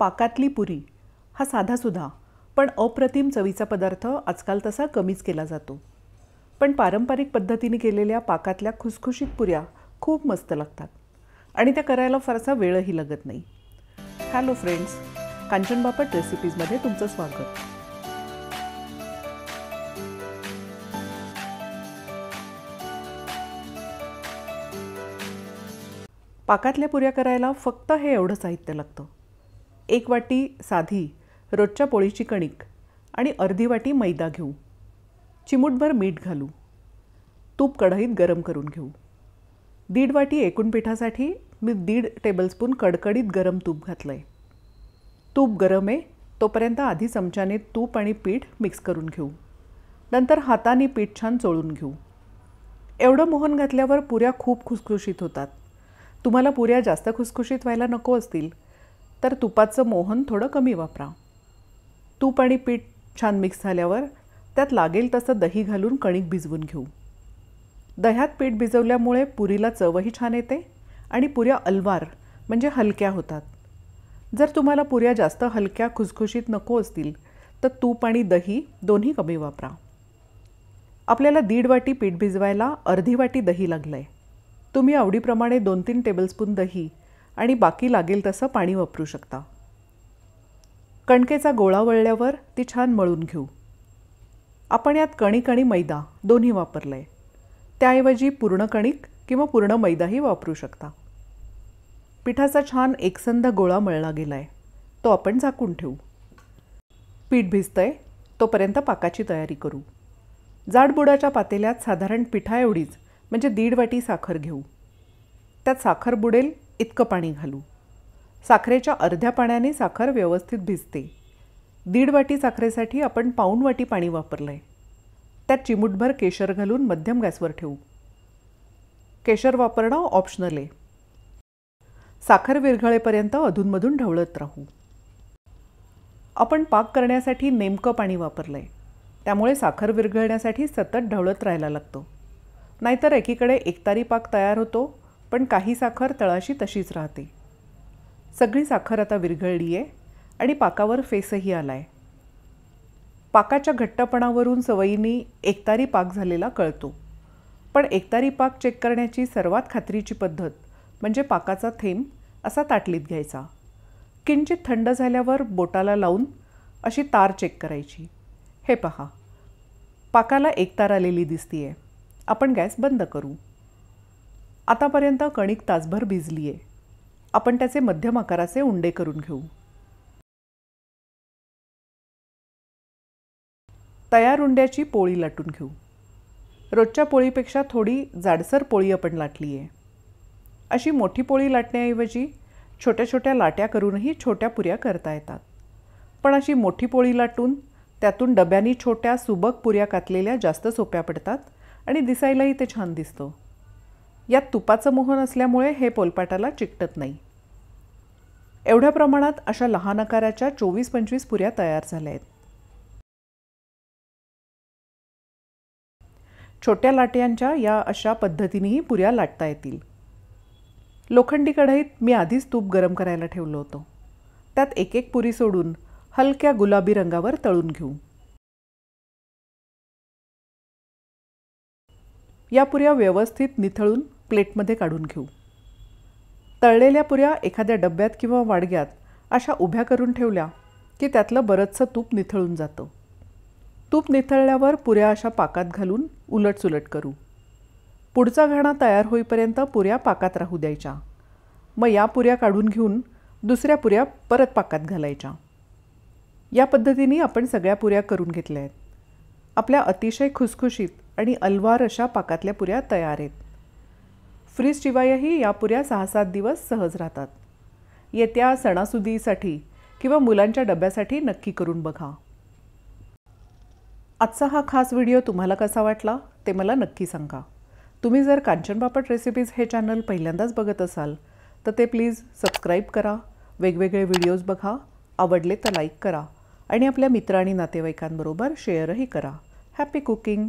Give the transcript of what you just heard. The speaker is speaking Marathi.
पाकातली पुरी हा साधासुधा पण अप्रतिम चवीचा पदार्थ आजकाल तसा कमीच केला जातो. पण पारंपरिक पद्धतीने केलेल्या पाकातल्या खुसखुशीत पुऱ्या खूप मस्त लागतात आणि त्या करायला फारसा वेळही लागत नाही. हॅलो फ्रेंड्स, कांचन बापट रेसिपीजमध्ये तुमचं स्वागत. पाकातल्या पुऱ्या करायला फक्त हे एवढं साहित्य लागतं. 1 वाटी साधी रोजच्या पोळीची कणिक आणि अर्धी वाटी मैदा घेऊ. चिमूटभर मीठ घालू. तूप कढईत गरम करून घेऊ. 1.5 वाटी एकूण पिठासाठी मी 1.5 टेबलस्पून कडकडीत गरम तूप घातलं आहे. तूप गरम आहे तोपर्यंत आधी चमच्याने तूप आणि पीठ मिक्स करून घेऊ. नंतर हाताने पीठ छान चोळून घेऊ. एवढं मोहन घातल्यावर पुऱ्या खूप खुसखुशीत होतात. तुम्हाला पुऱ्या जास्त खुसखुशीत व्हायला नको असतील तर तुपाचं मोहन थोडं कमी वापरा. तूप आणि पीठ छान मिक्स झाल्यावर त्यात लागेल तसं दही घालून कणिक भिजवून घेऊ. दह्यात पीठ भिजवल्यामुळे पुरीला चवही छान येते आणि पुऱ्या अलवार म्हणजे हलक्या होतात. जर तुम्हाला पुऱ्या जास्त हलक्या खुसखुशीत नको असतील तर तूप आणि दही दोन्ही कमी वापरा. आपल्याला 1.5 वाटी पीठ भिजवायला अर्धी वाटी दही लागलं आहे. तुम्ही आवडीप्रमाणे 2-3 टेबलस्पून दही आणि बाकी लागेल तसं पाणी वापरू शकता. कणकेचा गोळा वळल्यावर ती छान मळून घेऊ. आपण यात कणिक आणि मैदा दोन्ही वापरलं आहे. त्याऐवजी पूर्ण कणिक किंवा पूर्ण मैदाही वापरू शकता. पिठाचा छान एकसंध गोळा मळला गेला आहे. तो आपण झाकून ठेवू. पीठ भिजतंय तोपर्यंत पाकाची तयारी करू. जाड बुडाच्या पातेल्यात साधारण पिठा एवढीच म्हणजे 1.5 वाटी साखर घेऊ. त्यात साखर बुडेल इतकं पाणी घालू. साखरेच्या अर्ध्या पाण्याने साखर व्यवस्थित भिजते. 1.5 वाटी साखरेसाठी आपण पाऊण वाटी पाणी वापरलं आहे. त्यात चिमूटभर केशर घालून मध्यम गॅसवर ठेवू. केशर वापरणं ऑप्शनल आहे. साखर विरघळेपर्यंत अधूनमधून ढवळत राहू. आपण पाक करण्यासाठी नेमकं पाणी वापरलं आहे. त्यामुळे साखर विरघळण्यासाठी सतत ढवळत राहायला लागतं. नाहीतर एकीकडे एकतारी पाक तयार होतो पण काही साखर तळाशी तशीच राहते. सगळी साखर आता विरघळली आहे आणि पाकावर फेसही आला आहे. पाकाच्या घट्टपणावरून सवयीने एकतारी पाक झालेला कळतो. पण एकतारी पाक चेक करण्याची सर्वात खात्रीची पद्धत म्हणजे पाकाचा थेंब असा ताटलीत घ्यायचा. किंचित थंड झाल्यावर बोटाला लावून अशी तार चेक करायची. हे पहा, पाकाला एक तार आलेली दिसतीये. आपण गॅस बंद करू. आतापर्यंत कणिक तासभर भिजली आहे. आपण त्याचे मध्यम आकाराचे उंडे करून घेऊ. तयार उंड्याची पोळी लाटून घेऊ. रोजच्या पोळीपेक्षा थोडी जाडसर पोळी आपण लाटली आहे. अशी मोठी पोळी लाटण्याऐवजी छोट्या छोट्या लाट्या करूनही छोट्या पुऱ्या करता येतात. पण अशी मोठी पोळी लाटून त्यातून डब्यानी छोट्या सुबक पुऱ्या कातलेल्या जास्त सोप्या पडतात आणि दिसायलाही ते छान दिसतं. यात तुपाचं मोहन असल्यामुळे हे पोलपाटाला चिकटत नाही. एवढ्या प्रमाणात अशा लहान आकाराच्या 24-25 पुऱ्या तयार झाल्या आहेत. छोट्या लाट्यांच्या या अशा पद्धतीनेही पुऱ्या लाटता येतील. लोखंडी कढईत मी आधीच तूप गरम करायला ठेवलं होतं. त्यात एक एक पुरी सोडून हलक्या गुलाबी रंगावर तळून घेऊ. या पुऱ्या व्यवस्थित निथळून प्लेटमध्ये काढून घेऊ. तळलेल्या पुऱ्या एखाद्या डब्यात किंवा वाडग्यात अशा उभ्या करून ठेवल्या की त्यातलं बरंचसं तूप निथळून जातं. तूप निथळल्यावर पुऱ्या अशा पाकात घालून उलटसुलट करू. पुढचा घाणा तयार होईपर्यंत पुऱ्या पाकात राहू द्यायच्या. मग या पुऱ्या काढून घेऊन दुसऱ्या पुऱ्या परत पाकात घालायच्या. या पद्धतीने आपण सगळ्या पुऱ्या करून घेतल्या आहेत. आपल्या अतिशय खुसखुशीत आणि अलवार अशा पाकातल्या पुऱ्या तयार आहेत. फ्रीजशिवायही या पुऱ्या 6-7 दिवस सहज राहतात. येत्या सणासुदीसाठी किंवा मुलांच्या डब्यासाठी नक्की करून बघा. आजचा हा खास व्हिडिओ तुम्हाला कसा वाटला ते मला नक्की सांगा. तुम्ही जर कांचन बापट रेसिपीज हे चॅनल पहिल्यांदाच बघत असाल तर ते प्लीज सबस्क्राईब करा. वेगवेगळे व्हिडिओज बघा. आवडले तर लाईक करा आणि आपल्या मित्र आणि नातेवाईकांबरोबर शेअरही करा. Happy cooking.